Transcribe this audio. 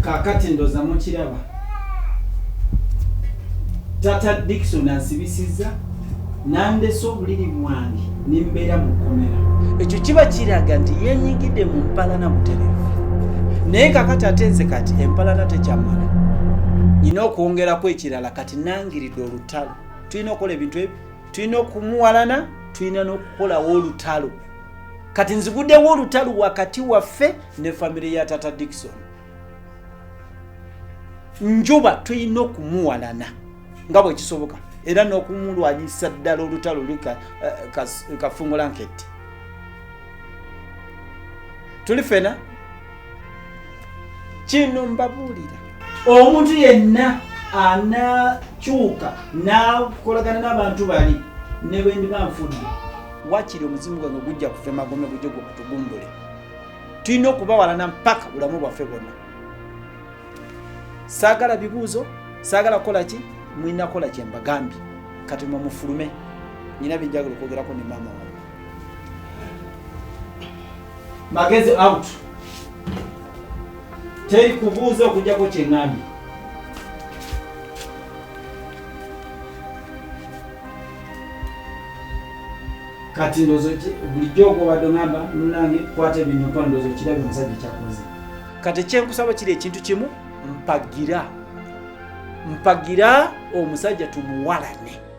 kakati ndoza mukiraba Tata Dickson ansibisizza nandese obuliri bwange nimbeera mu kkomera. Ekyo kiba kiraga nti yenyigidde mu mpalana butereevu. Naye kakati ate nze kati empalana tekyamala. Nina okwongerako ekirala kati nangiridde olutalo. Tulina okukola ebintu ebyo. Tulina okumuwalana, tulina n'okukolawo olutalo. Kati nziguddewo olutalo wakati waffe ne famire ya Tata Dickson. Njuba tulina okumuwalana nga bwe kisoboka. Era n'okumulwanyisa ddala olutalo kafungula nketi. Tuli fena kino mbabuulira omuntu yenna anakyuka n'akolagana n'abantu bali ne bwe ndiba nfudde wakiri omuzimu gwange gujja kufa emagome gujje gutugumbule. Tulina okubawalana mpaka bulamu bwaffe bwonna. Saagala bibuuzo, saagala kukola ki, mulina kukola kye mbagambye. Kati mufulume, nina bijjagala okwogerako ne maama wange. Magezi out. Teri kubuuza okujjako kye ngambye. Kati ndozo bulijjo obadde ngamba munange kwate bino kwa ndozo kirabye omusajja kyakoze. Kati kyenkusaba kiri ekintu kimu mpagira omusajja tumuwalane.